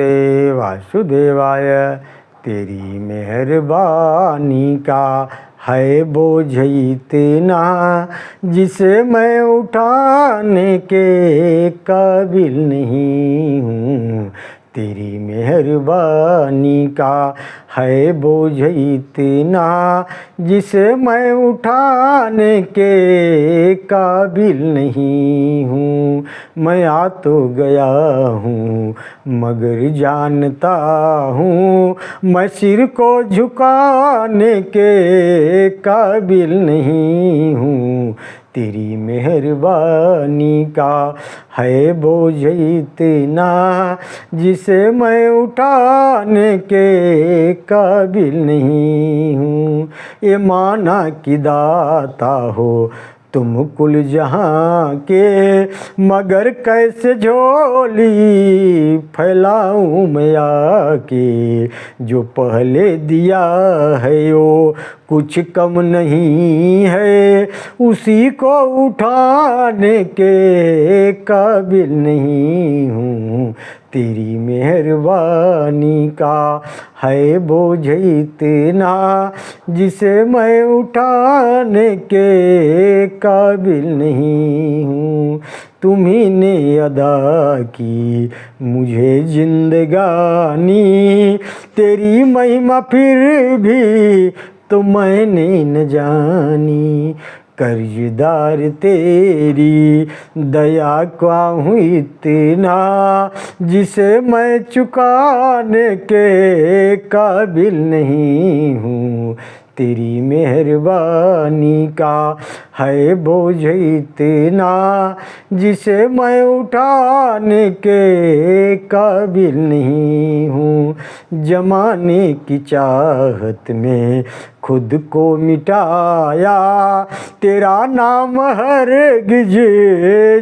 भगवते वासुदेवाय। तेरी मेहरबानी का है बोझ इतना, जिसे मैं उठाने के काबिल नहीं हूँ। तेरी मेहरबानी का है बोझ इतना, जिसे मैं उठाने के काबिल नहीं हूँ। मैं आ तो गया हूँ मगर जानता हूँ, मैं सिर को झुकाने के काबिल नहीं हूँ। तेरी मेहरबानी का है बोझ इतना, जिसे मैं उठाने के काबिल नहीं हूँ। ये माना कि दाता हो तुम कुल जहाँ के, मगर कैसे झोली फैलाऊँ मैं आके। जो पहले दिया है वो कुछ कम नहीं है, उसी को उठाने के काबिल नहीं हूँ। तेरी मेहरबानी का है बोझ इतना, जिसे मैं उठाने के काबिल नहीं हूँ। तुम्ही ने अदा की मुझे जिंदगानी, तेरी महिमा फिर भी तो मैंने न जानी। कर्जदार तेरी दया का हूँ इतना, जिसे मैं चुकाने के काबिल नहीं हूँ। तेरी मेहरबानी का है बोझ इतना, जिसे मैं उठाने के काबिल नहीं हूँ। जमाने की चाहत में खुद को मिटाया, तेरा नाम हरगिज़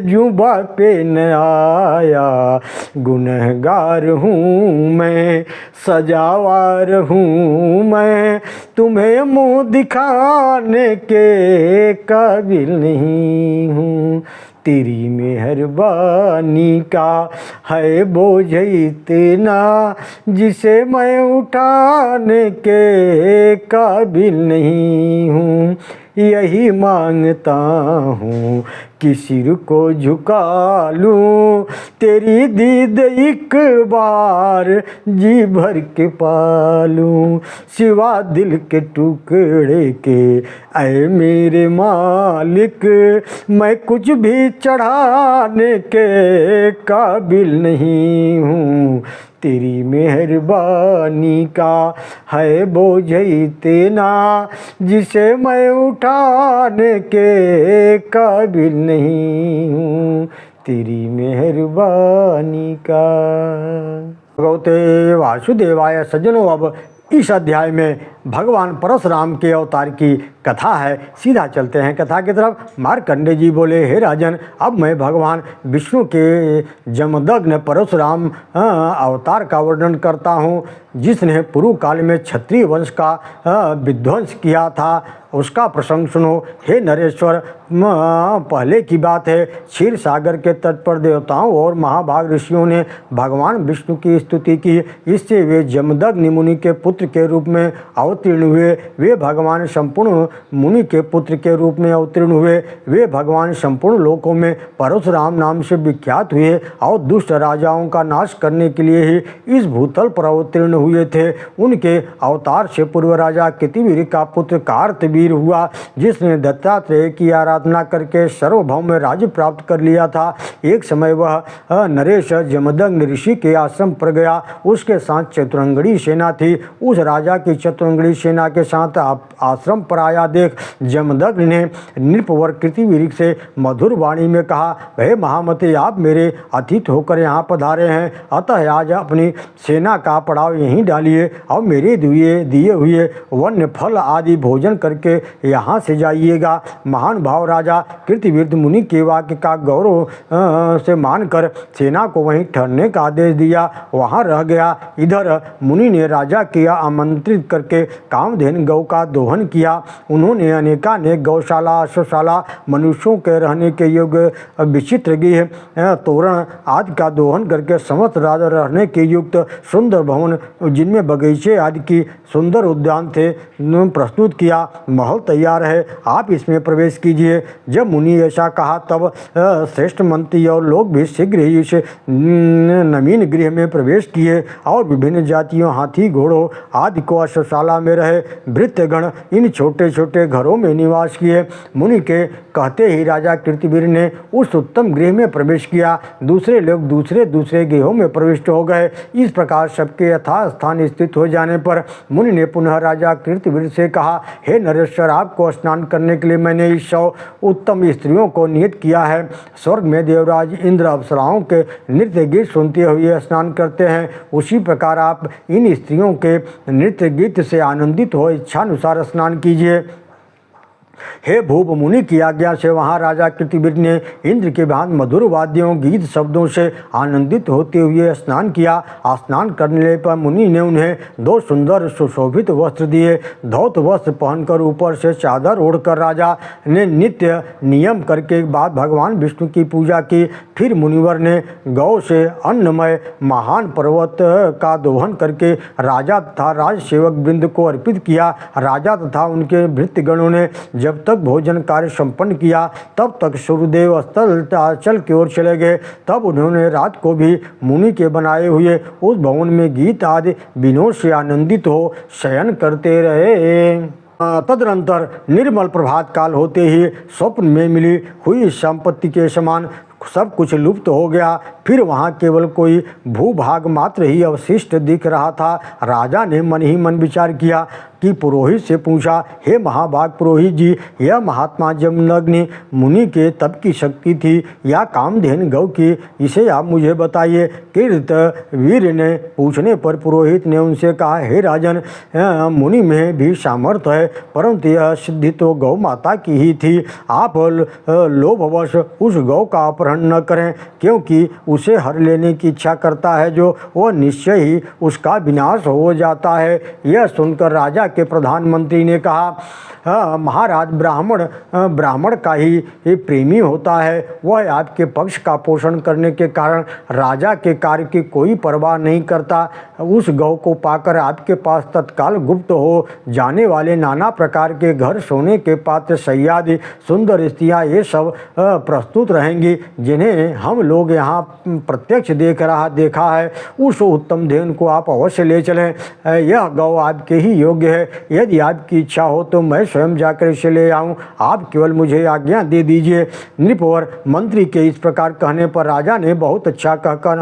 जुबां पे न आया। गुनहगार हूँ मैं, सजावार हूँ मैं, तुम्हें मुँह दिखाने के काबिल नहीं हूँ। तेरी मेहरबानी का है बोझ इतना, जिसे मैं उठाने के काबिल नहीं हूँ। यही मांगता हूँ कि सिर को झुका लूँ, तेरी दीद एक बार जी भर के पालूँ। सिवा दिल के टुकड़े के ऐ मेरे मालिक, मैं कुछ भी चढ़ाने के काबिल नहीं हूँ। तेरी मेहरबानी का है बोझ इतना, जिसे मैं उठाने के काबिल नहीं हूँ। तेरी मेहरबानी का। भगवते वासुदेवाय। सज्जनों, अब इस अध्याय में भगवान परशुराम के अवतार की कथा है। सीधा चलते हैं कथा की तरफ। मार्कंडेय जी बोले, हे राजन, अब मैं भगवान विष्णु के जमदग्न परशुराम अवतार का वर्णन करता हूँ, जिसने पूर्व काल में क्षत्रिय वंश का विध्वंस किया था। उसका प्रसंग सुनो। हे नरेश्वर, पहले की बात है, क्षीर सागर के तट पर देवताओं और महाभाग ऋषियों ने भगवान विष्णु की स्तुति की। इससे वे जमदग्नि मुनि के पुत्र के रूप में अवतीर्ण हुए। वे भगवान संपूर्ण मुनि के पुत्र के रूप में अवतीर्ण हुए। वे भगवान संपूर्ण लोकों में परशुराम नाम से विख्यात हुए और दुष्ट राजाओं का नाश करने के लिए ही इस भूतल पर अवतीर्ण हुए थे। उनके अवतार से पूर्व राजा कृतिवीर का पुत्र कार्तवीर हुआ, जिसने दत्तात्रेय की आराधना करके सार्वभौम राज्य प्राप्त कर लिया था। एक समय वह नरेश जमदग्नि ऋषि के आश्रम पर गया। उसके साथ चतुरंगड़ी सेना थी। उस राजा की चतुरंगड़ी सेना के साथ आश्रम पर आया देख जमदग्नि ने नृपवर कृतिवीर से मधुर वाणी में कहा, हे महामते, आप मेरे अतिथि होकर यहाँ पधारे हैं, अतः आज अपनी सेना का पड़ाव यहीं डालिए और मेरे दिए हुए वन्य फल आदि भोजन करके यहाँ से जाइएगा। महान भाव राजा कृतिवीर मुनि के वाक्य का गौरव से मानकर सेना को वहीं ठहरने का आदेश दिया। वहाँ रह गया। इधर मुनि ने राजा की आमंत्रित करके कामधेनु गौ का दोहन किया। उन्होंने अनेकानेक गौशाला, अश्वशाला, मनुष्यों के रहने के योग्य विचित्र गृह, तोरण आदि का दोहन करके समस्त राजा रहने के युक्त सुंदर भवन, जिनमें बगीचे आदि की सुंदर उद्यान थे, प्रस्तुत किया। महल तैयार है, आप इसमें प्रवेश कीजिए। जब मुनि ऐसा कहा तब श्रेष्ठ मंत्री और लोग भी शीघ्र ही इस नवीन गृह में प्रवेश किए और विभिन्न जातियों, हाथी, घोड़ों आदि को अश्वशाला में रहे भृत्यगण इन छोटे छोटे घरों में निवास किए। मुनि के कहते ही राजा कीर्तिवीर ने उस उत्तम गृह में प्रवेश किया। दूसरे लोग दूसरे दूसरे गृहों में प्रविष्ट हो गए। इस प्रकार सबके यथास्थान स्थित हो जाने पर मुनि ने पुनः राजा कीर्तिवीर से कहा, हे नरेश्वर, आपको स्नान करने के लिए मैंने इस 100 उत्तम स्त्रियों को नियत किया है। स्वर्ग में देवराज इंद्र अप्सराओं के नृत्य गीत सुनते हुए स्नान करते हैं, उसी प्रकार आप इन स्त्रियों के नृत्य गीत से आनंदित हो इच्छानुसार स्नान कीजिए। हे भूप, मुनि की आज्ञा से वहाँ राजा कीर्तिवीर ने इंद्र के भांति मधुर वाद्यों, गीत, शब्दों से आनंदित होते हुए स्नान किया। स्नान करने पर मुनि ने उन्हें 2 सुंदर सुशोभित वस्त्र दिए। धौत वस्त्र पहनकर ऊपर से चादर ओढ़कर राजा ने नित्य नियम करके बाद भगवान विष्णु की पूजा की। फिर मुनिवर ने गौ से अन्नमय महान पर्वत का दोहन करके राजा तथा राजसेवक वृंद को अर्पित किया। राजा तथा उनके भृत्यगणों ने जब तक भोजन कार्य संपन्न किया तब तक सूर्यदेव अस्ताचल की ओर चले गए। तब उन्होंने रात को भी मुनि के बनाए हुए उस भवन में गीत आदि विनोद से आनंदित हो शयन करते रहे। तदनंतर निर्मल प्रभात काल होते ही स्वप्न में मिली हुई संपत्ति के समान सब कुछ लुप्त हो गया। फिर वहाँ केवल कोई भूभाग मात्र ही अवशिष्ट दिख रहा था। राजा ने मन ही मन विचार किया कि पुरोहित से पूछा, हे महाभाग पुरोहित जी, यह महात्मा जमदग्नि मुनि के तप की शक्ति थी या कामधेनु गौ की, इसे आप मुझे बताइए। कीर्तिवीर ने पूछने पर पुरोहित ने उनसे कहा, हे राजन, मुनि में भी सामर्थ्य है, परंतु यह सिद्धि तो गौ माता की ही थी। आप लोभवश उस गौ का अपहरण न करें, क्योंकि उसे हर लेने की इच्छा करता है जो वह निश्चय ही उसका विनाश हो जाता है। यह सुनकर राजा के प्रधानमंत्री ने कहा, महाराज, ब्राह्मण का ही प्रेमी होता है। वह आपके पक्ष का पोषण करने के कारण राजा के कार्य की कोई परवाह नहीं करता। उस गौ को पाकर आपके पास तत्काल गुप्त हो जाने वाले नाना प्रकार के घर, सोने के पात्र, सैयादी, सुंदर स्त्रियाँ, ये सब प्रस्तुत रहेंगी, जिन्हें हम लोग यहाँ प्रत्यक्ष देखा है। उस उत्तम धेनु को आप अवश्य ले चलें। यह गौ आपके ही योग्य है। यदि आपकी इच्छा हो तो मैं स्वयं जाकर इसे ले आऊं। आप केवल मुझे आज्ञा दे दीजिए। नृपवर मंत्री के इस प्रकार कहने पर राजा ने बहुत अच्छा कहकर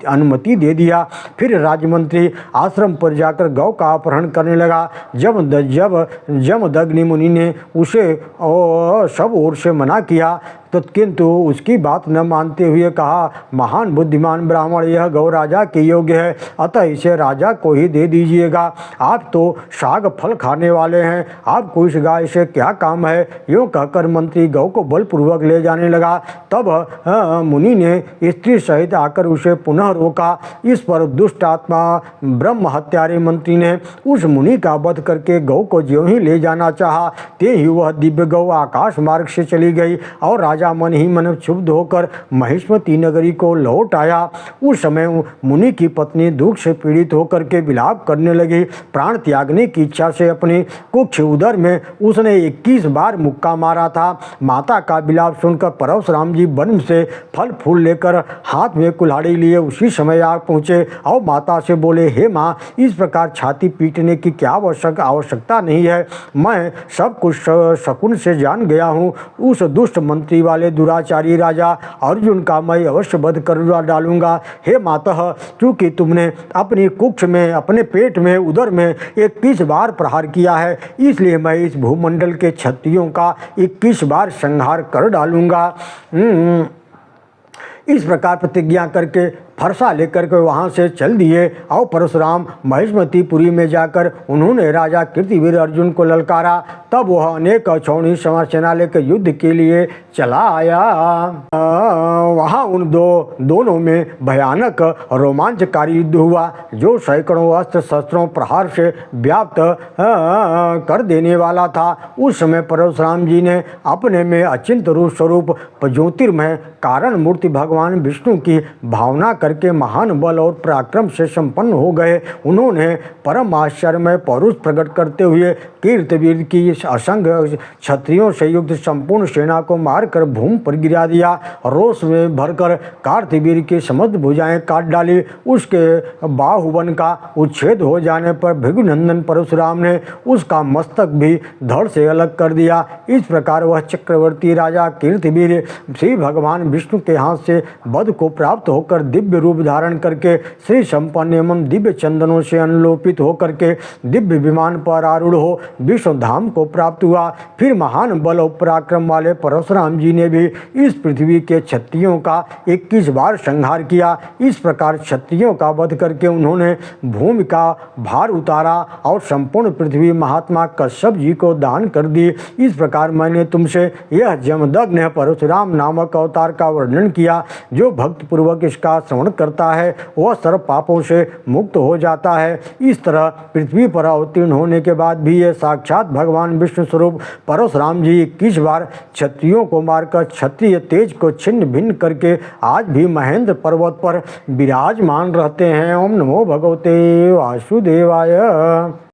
अनुमति दे दिया। फिर राजमंत्री आश्रम पर जाकर गौ का अपहरण करने लगा। जब जमदग्नि मुनि ने उसे सब ओर से मना किया तो किंतु उसकी बात न मानते हुए कहा, महान बुद्धिमान ब्राह्मण, यह गौ राजा के योग्य है, अतः इसे राजा को ही दे दीजिएगा। आप तो साग फल खाने वाले हैं, आपको इस गाय से क्या काम है। यूँ कहकर मंत्री गौ को बलपूर्वक ले जाने लगा। तब मुनि ने स्त्री सहित आकर उसे पुनः रोका। इस पर दुष्ट आत्मा ब्रह्म हत्यारे मंत्री ने उस मुनि का वध करके गौ को ज्यों ही ले जाना चाहा, ते ही वह दिव्य गौ आकाश मार्ग से चली गई और राजा मन ही मन क्षुब्ध होकर महिष्मती नगरी को लौट आया। उस समय मुनि की पत्नी दुख से पीड़ित होकर के विलाप करने लगी। प्राण त्यागने की इच्छा से अपनी कुक्ष उदर में उसने 21 बार मुक्का मारा था। माता का विलाप सुनकर परशुराम जी वन से फल फूल लेकर हाथ में कुल्हाड़ी लिए उसी समय आ पहुँचे और माता से बोले, हे माँ, इस प्रकार छाती पीटने की क्या आवश्यकता नहीं है। मैं सब कुछ शकुन से जान गया हूँ। उस दुष्ट मंत्री वाले दुराचारी राजा अर्जुन का मैं अवश्य वध कर डालूंगा। हे मातः, क्योंकि तुमने अपनी कुक्ष में, अपने पेट में, उदर में 21 बार प्रहार किया है, इसलिए मैं इस भूमंडल के क्षत्रियों का 21 बार संहार कर डालूंगा। इस प्रकार प्रतिज्ञा करके फरसा लेकर के वहाँ से चल दिए और परशुराम महिष्मतीपुरी में जाकर उन्होंने राजा कीर्तिवीर अर्जुन को ललकारा। तब वह अनेक अक्षौणी सेना लेकर युद्ध के लिए चला आया। वहाँ उन दोनों में भयानक रोमांचकारी युद्ध हुआ जो सैकड़ों अस्त्र शस्त्रों प्रहार से व्याप्त कर देने वाला था। उस समय परशुराम जी ने अपने में अचिंत रूप स्वरूप ज्योतिर्मय कारण मूर्ति भगवान विष्णु की भावना करके महान बल और पराक्रम से संपन्न हो गए। उन्होंने परम आश्चर्यमय पौरुष प्रकट करते हुए कीर्तिवीर की असंख्य क्षत्रियों से युक्त संपूर्ण सेना को मारकर भूमि पर गिरा दिया। रोष में भरकर कार्तिवीर की समस्त भुजाएं काट डाली। उसके बाहुबन का उच्छेद हो जाने पर भृगुनंदन परशुराम ने उसका मस्तक भी धड़ से अलग कर दिया। इस प्रकार वह चक्रवर्ती राजा कीर्तिवीर श्री भगवान विष्णु के हाथ से वध को प्राप्त होकर दिव्य रूप धारण करके श्री संपन्न एवं दिव्य चंदनों से अनुलोपित होकर के दिव्य विमान पर आरूढ़ हो विष्णु धाम को प्राप्त हुआ। फिर महान बल और पराक्रम वाले परशुराम जी ने भी इस पृथ्वी के क्षत्रियों का 21 बार संहार किया। इस प्रकार क्षत्रियों का वध करके उन्होंने भूमि का भार उतारा और संपूर्ण पृथ्वी महात्मा कश्यप जी को दान कर दी। इस प्रकार मैंने तुमसे यह जमदग्नि परशुराम नामक अवतार का वर्णन किया। जो भक्तिपूर्वक इसका श्रवण करता है वह सर्व पापों से मुक्त हो जाता है। इस तरह पृथ्वी पर अवतीर्ण होने के बाद भी ये साक्षात भगवान विष्णु स्वरूप परशुराम जी 21 बार क्षत्रियों को मारकर क्षत्रिय तेज को छिन्न भिन्न करके आज भी महेंद्र पर्वत पर विराजमान रहते हैं। ओम नमो भगवते वासुदेवाय।